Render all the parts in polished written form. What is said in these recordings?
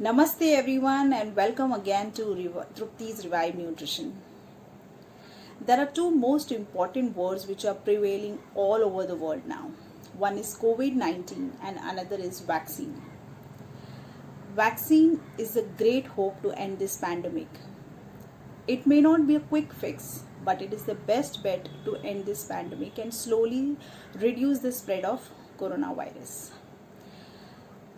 Namaste everyone and welcome again to Trupti's Revive Nutrition. There are two most important words which are prevailing all over the world now. One is COVID-19 and another is vaccine. Vaccine is a great hope to end this pandemic. It may not be a quick fix, but it is the best bet to end this pandemic and slowly reduce the spread of coronavirus.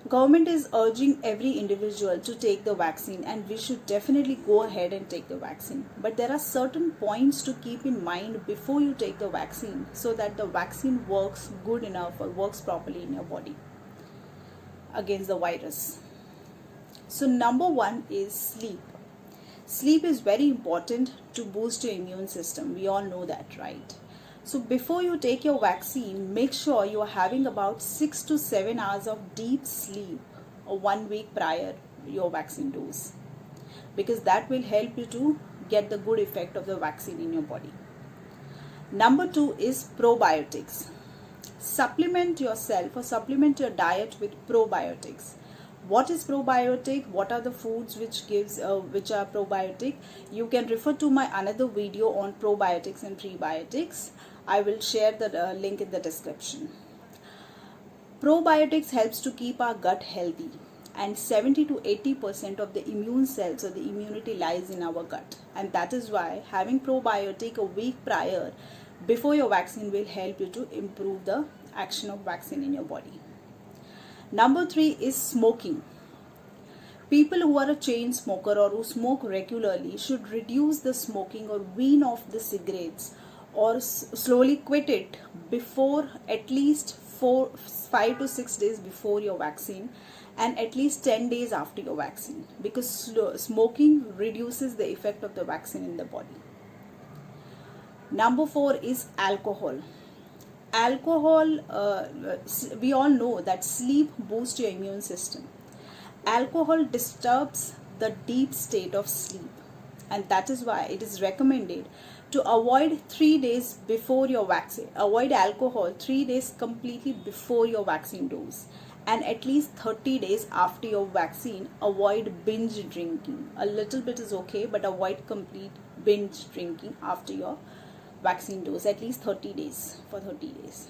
Government is urging every individual to take the vaccine and we should definitely go ahead and take the vaccine. But there are certain points to keep in mind before you take the vaccine so that the vaccine works good enough or works properly in your body against the virus. So number one is sleep. Sleep is very important to boost your immune system. We all know that, right? So before you take your vaccine, make sure you are having about 6 to 7 hours of deep sleep 1 week prior your vaccine dose, because that will help you to get the good effect of the vaccine in your body. Number two is probiotics. Supplement yourself or supplement your diet with probiotics. What is probiotic? What are the foods which are probiotic? You can refer to my another video on probiotics and prebiotics. I will share the link in the description. Probiotics helps to keep our gut healthy, and 70 to 80% of the immune cells or the immunity lies in our gut, and that is why having probiotic a week prior before your vaccine will help you to improve the action of vaccine in your body. Number three is smoking. People who are a chain smoker or who smoke regularly should reduce the smoking or wean off the cigarettes or slowly quit it before at least 5 to 6 days before your vaccine and at least 10 days after your vaccine, because smoking reduces the effect of the vaccine in the body. Number four is alcohol. We all know that sleep boosts your immune system. Alcohol disturbs the deep state of sleep, and that is why it is recommended to avoid 3 days before your vaccine. Avoid alcohol 3 days completely before your vaccine dose, and at least 30 days after your vaccine. Avoid binge drinking. A little bit is okay, but avoid complete binge drinking after your vaccine dose, at least 30 days, for 30 days.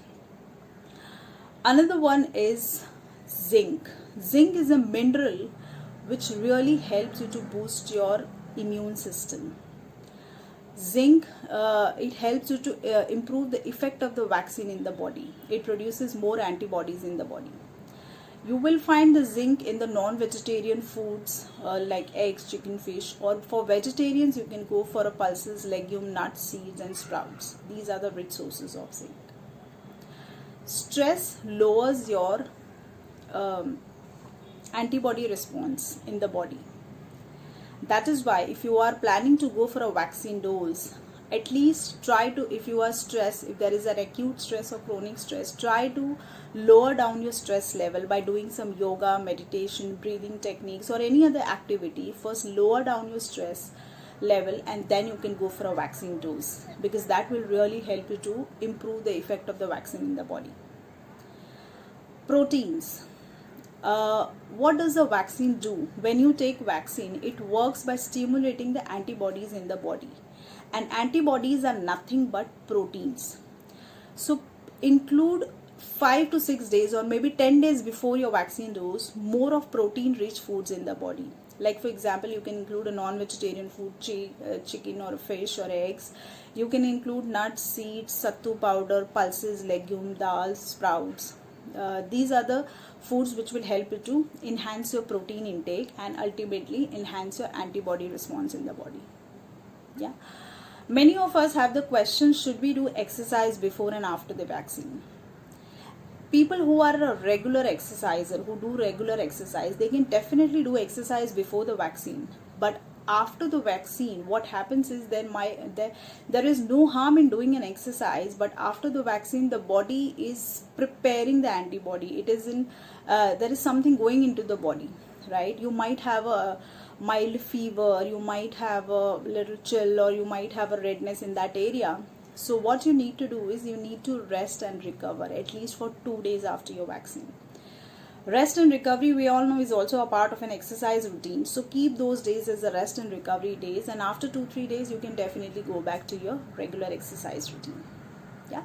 Another one is zinc. Zinc is a mineral which really helps you to boost your immune system. Zinc, it helps you to improve the effect of the vaccine in the body. It produces more antibodies in the body. You will find the zinc in the non-vegetarian foods like eggs, chicken, fish, or for vegetarians you can go for pulses, legume, nuts, seeds and sprouts. These are the rich sources of zinc. Stress lowers your antibody response in the body. That is why if you are planning to go for a vaccine dose, at least try to, if you are stressed, if there is an acute stress or chronic stress, try to lower down your stress level by doing some yoga, meditation, breathing techniques or any other activity. First lower down your stress level and then you can go for a vaccine dose, because that will really help you to improve the effect of the vaccine in the body. Proteins. What does the vaccine do? When you take vaccine, it works by stimulating the antibodies in the body, and antibodies are nothing but proteins. So include 5 to 6 days or maybe 10 days before your vaccine dose more of protein rich foods in the body. Like for example, you can include a non-vegetarian food, chicken or fish or eggs. You can include nuts, seeds, sattu powder, pulses, legume, dal, sprouts. These are the foods which will help you to enhance your protein intake and ultimately enhance your antibody response in the body. Yeah. Many of us have the question, should we do exercise before and after the vaccine? People who are a regular exerciser, who do regular exercise, they can definitely do exercise before the vaccine. But after the vaccine, what happens is there is no harm in doing an exercise, but after the vaccine, the body is preparing the antibody. It is in there is something going into the body, right? You might have a mild fever, you might have a little chill, or you might have a redness in that area. So what you need to do is you need to rest and recover at least for 2 days after your vaccine. Rest and recovery, we all know, is also a part of an exercise routine. So keep those days as the rest and recovery days, and after 2-3 days you can definitely go back to your regular exercise routine. Yeah.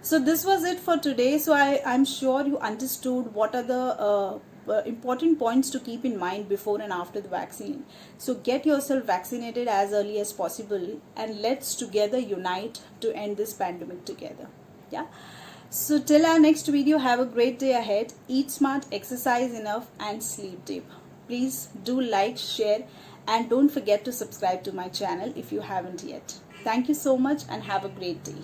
So this was it for today. So I'm sure you understood what are the important points to keep in mind before and after the vaccine. So get yourself vaccinated as early as possible, and let's together unite to end this pandemic together. Yeah. So till our next video, have a great day ahead. Eat smart, exercise enough, and sleep deep. Please do like, share, and don't forget to subscribe to my channel if you haven't yet. Thank you so much and have a great day.